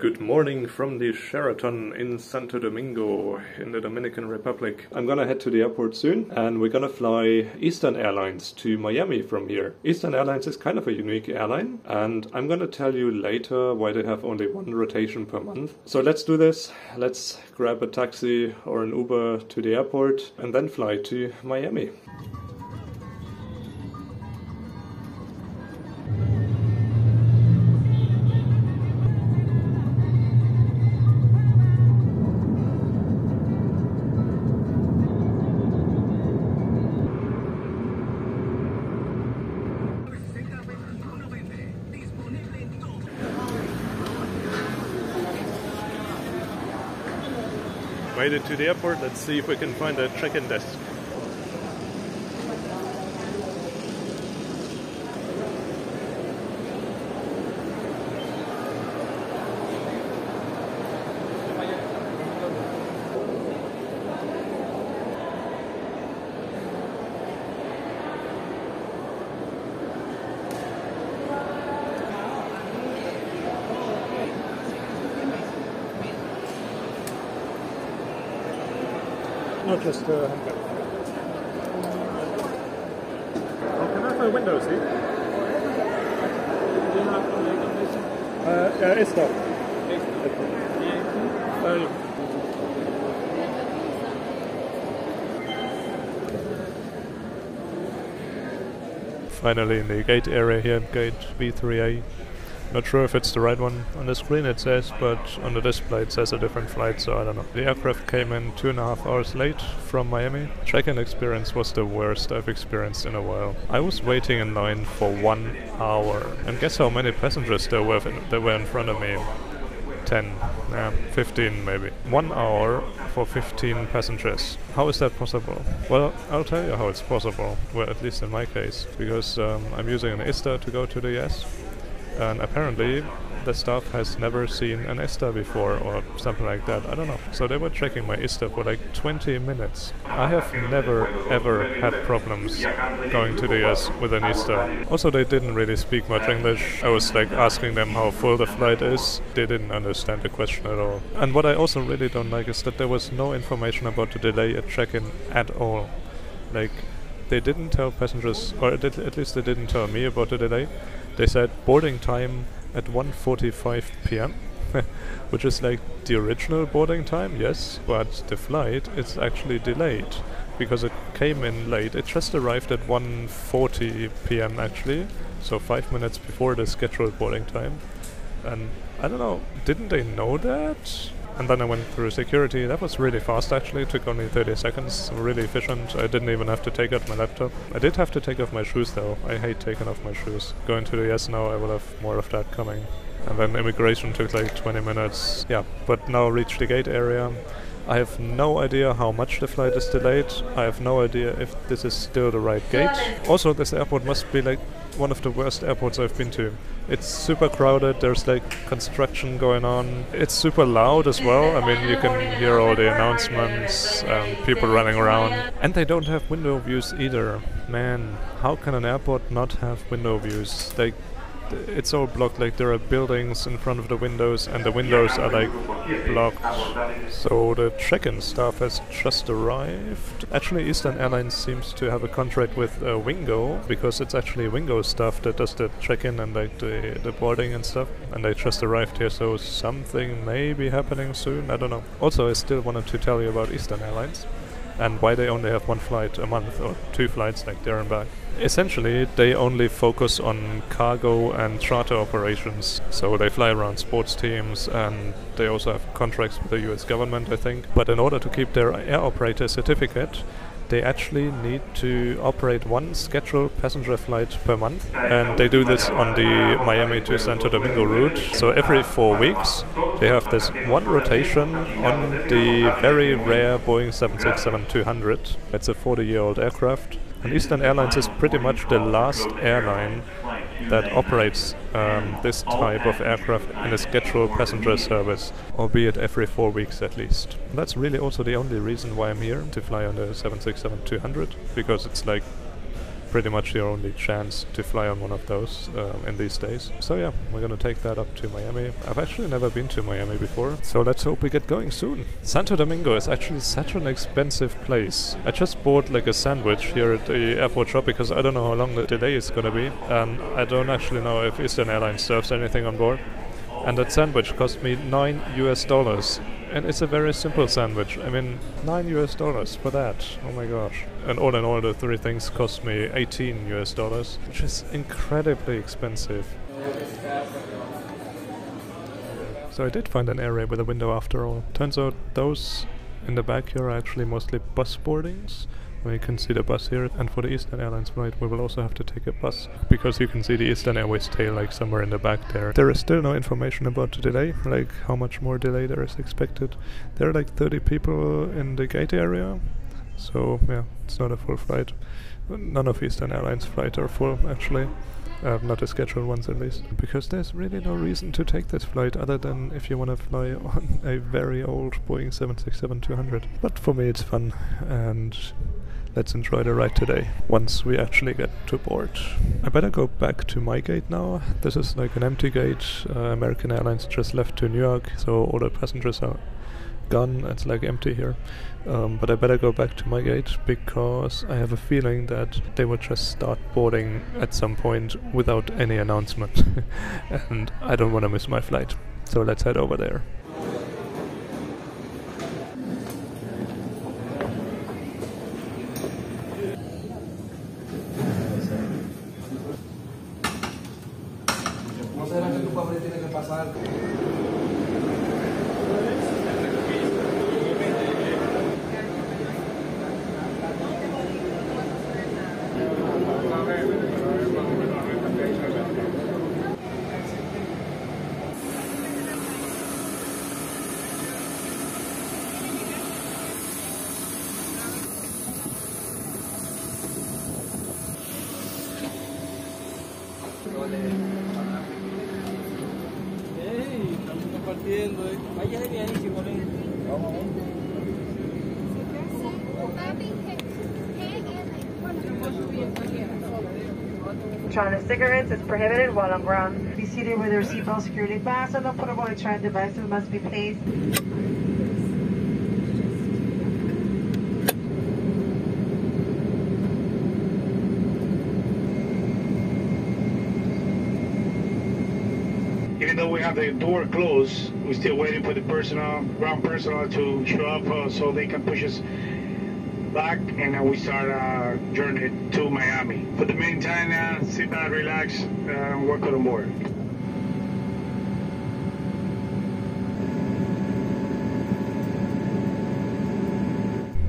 Good morning from the Sheraton in Santo Domingo in the Dominican Republic. I'm gonna head to the airport soon and we're gonna fly Eastern Airlines to Miami from here. Eastern Airlines is kind of a unique airline and I'm gonna tell you later why they have only one rotation per month. So let's do this. Let's grab a taxi or an Uber to the airport and then fly to Miami. Made it to the airport. Let's see if we can find a check-in desk. Not just handbag. Oh, can I have a window seat? It's not. Finally in the gate area here, gate B3A. Not sure if it's the right one. On the screen it says, but on the display it says a different flight, so I don't know. The aircraft came in 2.5 hours late from Miami. Check-in experience was the worst I've experienced in a while. I was waiting in line for 1 hour. And guess how many passengers there were in front of me? 10, 15 maybe. 1 hour for 15 passengers. How is that possible? Well, I'll tell you how it's possible. Well, at least in my case. Because I'm using an ISTA to go to the US. And apparently the staff has never seen an ISTA before or something like that. I don't know. So they were checking my ISTA for like 20 minutes. I have never ever had problems going to the US with an ISTA. Also, they didn't really speak much English. I was like asking them how full the flight is. They didn't understand the question at all. And what I also really don't like is that there was no information about the delay at check-in at all. Like, they didn't tell passengers, or at least they didn't tell me about the delay. They said boarding time at 1:45 p.m. which is like the original boarding time, yes, but the flight is actually delayed because it came in late. It just arrived at 1:40 p.m. actually, so 5 minutes before the scheduled boarding time. And I don't know, didn't they know that? And then I went through security. That was really fast actually, it took only 30 seconds, really efficient. I didn't even have to take out my laptop. I did have to take off my shoes though. I hate taking off my shoes. Going to the US now, I will have more of that coming. And then immigration took like 20 minutes. Yeah, but now reached the gate area. I have no idea how much the flight is delayed. I have no idea if this is still the right gate. Also, this airport must be like one of the worst airports I've been to. It's super crowded, there's like construction going on. It's super loud as well. I mean, you can hear all the announcements, people running around. And they don't have window views either. Man, how can an airport not have window views? Like, it's all blocked, like there are buildings in front of the windows and the windows are like blocked. So the check-in staff has just arrived. Actually, Eastern Airlines seems to have a contract with Wingo, because it's actually Wingo staff that does the check-in and like the boarding and stuff. And they just arrived here, so something may be happening soon, I don't know. Also, I still wanted to tell you about Eastern Airlines and why they only have one flight a month, or 2 flights like there and back. Essentially, they only focus on cargo and charter operations. So they fly around sports teams and they also have contracts with the US government, I think. But in order to keep their air operator certificate, they actually need to operate 1 scheduled passenger flight per month. And they do this on the Miami to Santo Domingo route. So every 4 weeks, they have this 1 rotation on the very rare Boeing 767-200. It's a 40-year-old aircraft. And Eastern Airlines is pretty much the last airline that operates this type of aircraft in a scheduled passenger service, albeit every 4 weeks at least. And that's really also the only reason why I'm here, to fly on the 767-200, because it's like pretty much your only chance to fly on one of those in these days. So yeah, we're gonna take that up to Miami. I've actually never been to Miami before, so let's hope we get going soon. Santo Domingo is actually such an expensive place. I just bought like a sandwich here at the airport shop because I don't know how long the delay is gonna be, and I don't actually know if Eastern Airlines serves anything on board. And that sandwich cost me $9, and it's a very simple sandwich. I mean, $9 for that. Oh my gosh. And all in all, the three things cost me $18, which is incredibly expensive. So I did find an area with a window after all. Turns out those in the back here are actually mostly bus boardings. You can see the bus here, and for the Eastern Airlines flight we will also have to take a bus, because you can see the Eastern Airways tail like somewhere in the back there. There is still no information about the delay, like how much more delay there is expected. There are like 30 people in the gate area, so yeah, it's not a full flight. None of Eastern Airlines flights are full actually. Not the scheduled ones at least, because there's really no reason to take this flight other than if you want to fly on a very old Boeing 767-200. But for me it's fun, and let's enjoy the ride today, once we actually get to board. I better go back to my gate now. This is like an empty gate. American Airlines just left to New York, so all the passengers are gone. It's like empty here. But I better go back to my gate, because I have a feeling that they will just start boarding at some point without any announcement. And I don't want to miss my flight. So let's head over there. Electronic cigarettes is prohibited while on ground. Be seated with your seatbelt securely fastened. No portable electronic devices must be placed. Even though we have the door closed, we're still waiting for the ground personnel to show up so they can push us back, and then we start our journey to Miami. For the meantime, sit back, relax, and work on board.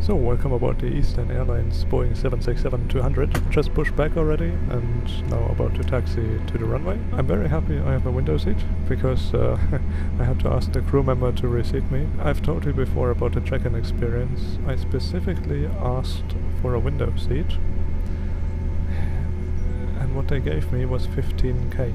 So welcome aboard the Eastern Airlines Boeing 767-200. Just pushed back already and now about to taxi to the runway. I'm very happy I have a window seat, because I had to ask the crew member to reseat me. I've told you before about the check-in experience. I specifically asked for a window seat, and what they gave me was 15K.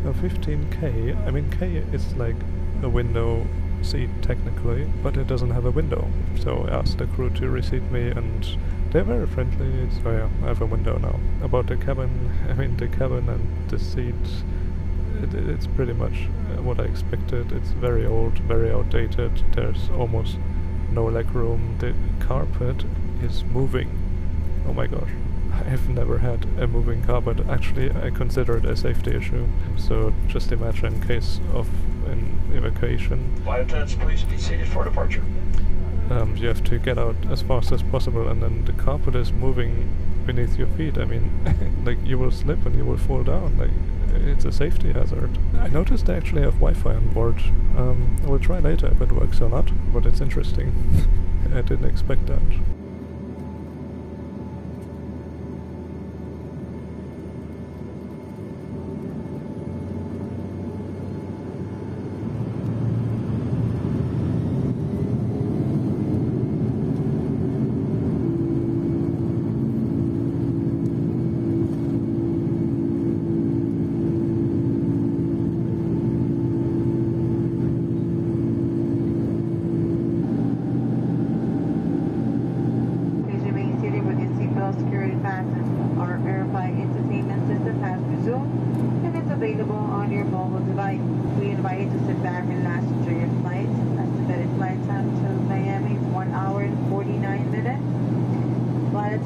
Now 15K, I mean K is like a window seat technically, but it doesn't have a window. So I asked the crew to reseat me, and they're very friendly. So yeah, I have a window now. About the cabin, I mean the cabin and the seat, it's pretty much what I expected. It's very old, very outdated. There's almost no leg room. The carpet is moving. Oh my gosh. I've never had a moving carpet. Actually, I consider it a safety issue. So just imagine in case of an evacuation. Flight attendants, please be seated for departure. You have to get out as fast as possible, and then the carpet is moving beneath your feet. I mean, like, you will slip and you will fall down. Like, it's a safety hazard. I noticed they actually have Wi-Fi on board. I will try later if it works or not, but it's interesting. I didn't expect that.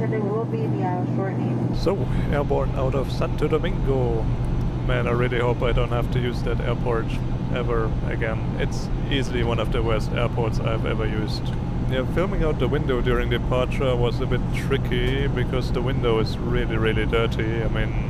landing will be in the aisle shortly. So, airborne out of Santo Domingo. Man, I really hope I don't have to use that airport ever again. It's easily one of the worst airports I've ever used. Yeah, filming out the window during departure was a bit tricky because the window is really, really dirty. I mean,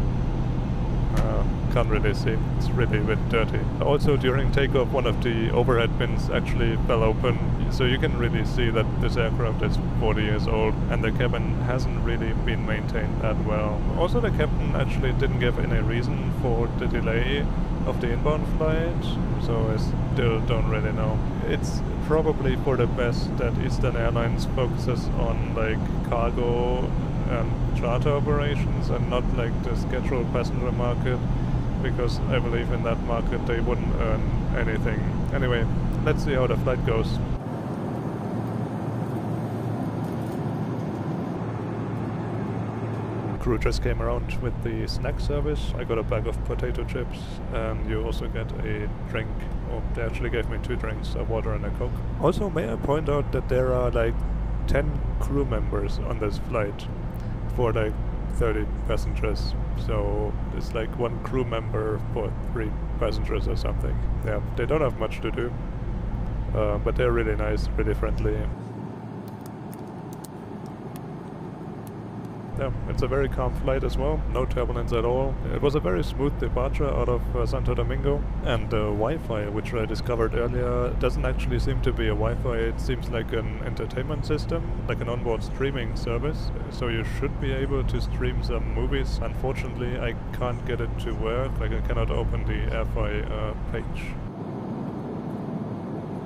can't really see. It's really a bit dirty. Also, during takeoff, one of the overhead bins actually fell open, so you can really see that this aircraft is 40 years old and the cabin hasn't really been maintained that well. Also, the captain actually didn't give any reason for the delay of the inbound flight, so I still don't really know. It's probably for the best that Eastern Airlines focuses on like cargo and charter operations and not like the scheduled passenger market, because I believe in that market they wouldn't earn anything. Anyway, let's see how the flight goes. Crew just came around with the snack service. I got a bag of potato chips and you also get a drink. Oh, they actually gave me 2 drinks, a water and a Coke. Also, may I point out that there are like 10 crew members on this flight for like 30 passengers, so it's like 1 crew member for 3 passengers or something. Yeah, they don't have much to do, but they're really nice, really friendly. Yeah, it's a very calm flight as well, no turbulence at all. It was a very smooth departure out of Santo Domingo, and the Wi-Fi, which I discovered earlier, doesn't actually seem to be a Wi-Fi. It seems like an entertainment system, like an onboard streaming service, so you should be able to stream some movies. Unfortunately, I can't get it to work, like I cannot open the AirFi page.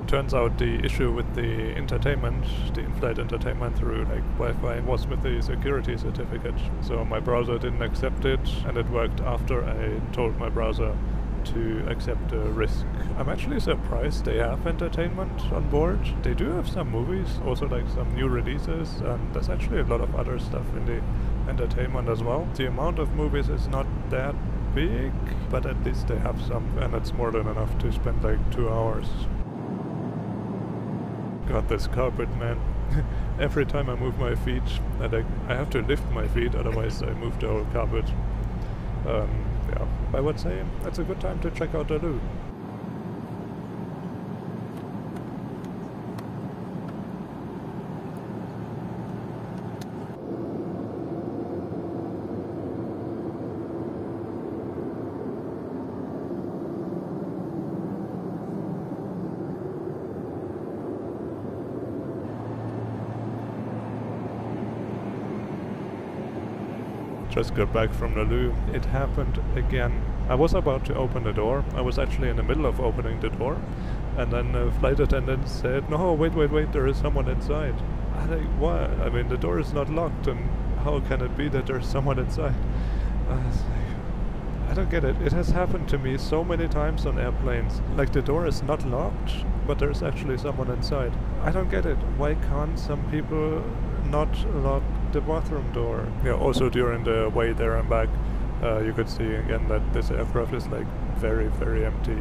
Turns out the issue with the entertainment, the in-flight entertainment through like Wi-Fi, was with the security certificate. So my browser didn't accept it, and it worked after I told my browser to accept the risk. I'm actually surprised they have entertainment on board. They do have some movies, also like some new releases, and there's actually a lot of other stuff in the entertainment as well. The amount of movies is not that big, but at least they have some, and it's more than enough to spend like 2 hours. God, this carpet, man. Every time I move my feet, I have to lift my feet, otherwise I move the whole carpet. Yeah, I would say it's a good time to check out the loo. Just got back from the loo. It happened again. I was about to open the door. I was actually in the middle of opening the door, and then the flight attendant said, "No, wait, there is someone inside." I'm like, what? I mean, the door is not locked, and how can it be that there's someone inside? I was like, I don't get it. It has happened to me so many times on airplanes. Like, the door is not locked, but there's actually someone inside. I don't get it. Why can't some people not lock the bathroom door? Yeah, also during the way there and back, you could see again that this aircraft is like very, very empty.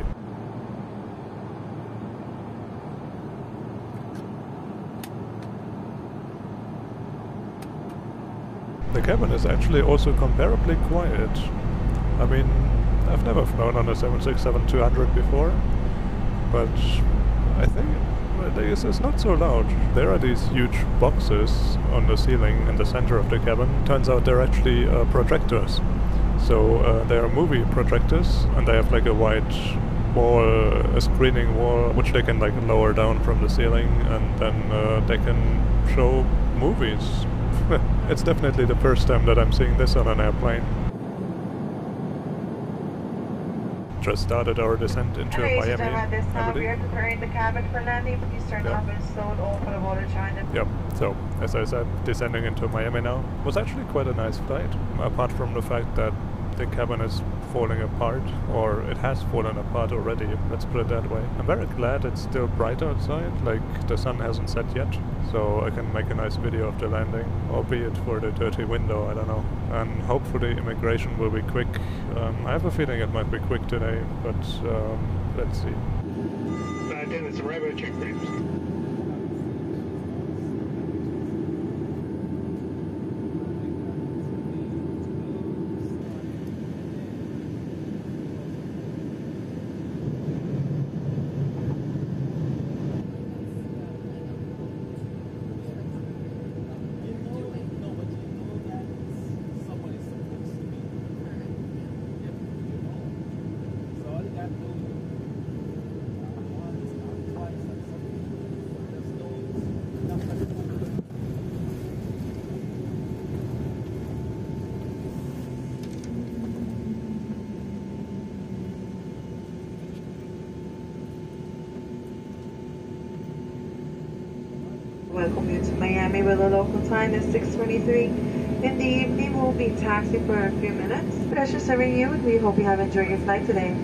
The cabin is actually also comparably quiet. I mean, I've never flown on a 767-200 before, but I think it's not so loud. There are these huge boxes on the ceiling in the center of the cabin. Turns out they're actually projectors. So they are movie projectors, and they have like a wide wall, a screening wall, which they can like lower down from the ceiling, and then they can show movies. It's definitely the first time that I'm seeing this on an airplane. Just started our descent into Miami. At this time, we are preparing the cabin for landing. Please turn off and stowed all for the water china. Yep, so as I said, descending into Miami now. Was actually quite a nice flight, apart from the fact that the cabin is falling apart, or it has fallen apart already, let's put it that way. I'm very glad it's still bright outside, like the sun hasn't set yet, so I can make a nice video of the landing, albeit for the dirty window, I don't know. And hopefully immigration will be quick. I have a feeling it might be quick today, but let's see. I think it's arrival check, please. Welcome you to Miami, where the local time is 6:23 in the evening. We'll be taxiing for a few minutes. Pleasure serving you, and we hope you have enjoyed your flight today.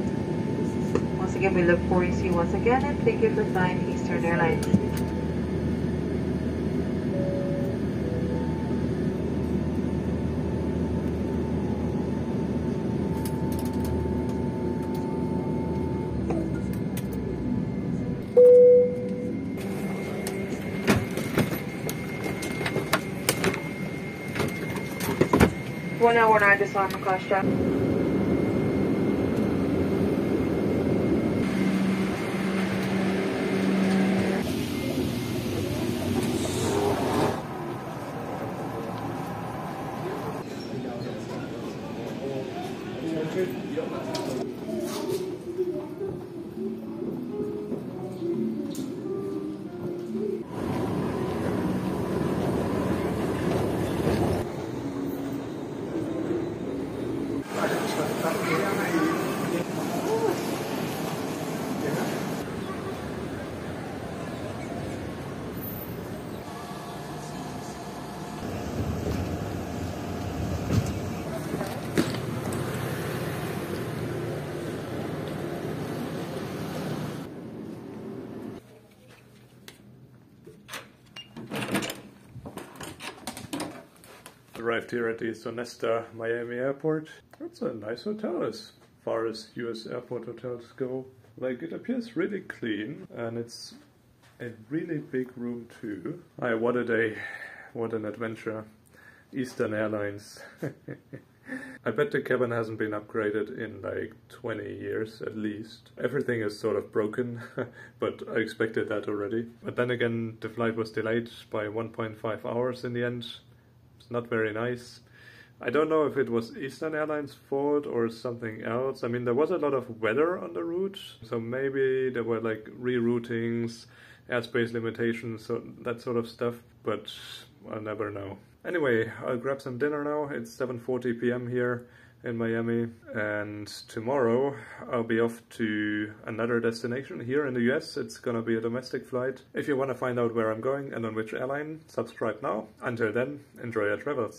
Once again, we look forward to see you once again, and thank you for flying Eastern Airlines. One hour and disarm Costa. Arrived here at the Sonesta Miami Airport. It's a nice hotel as far as US airport hotels go. Like, it appears really clean, and it's a really big room too. What a day, what an adventure. Eastern Airlines. I bet the cabin hasn't been upgraded in like 20 years at least. Everything is sort of broken, but I expected that already. But then again, the flight was delayed by 1.5 hours in the end. It's not very nice. I don't know if it was Eastern Airlines' fault or something else. I mean, there was a lot of weather on the route, so maybe there were like reroutings, airspace limitations, so that sort of stuff, but I'll never know. Anyway, I'll grab some dinner now. It's 7:40 p.m. here in Miami, and tomorrow I'll be off to another destination here in the US. It's gonna be a domestic flight. If you want to find out where I'm going and on which airline, subscribe now. Until then, enjoy your travels.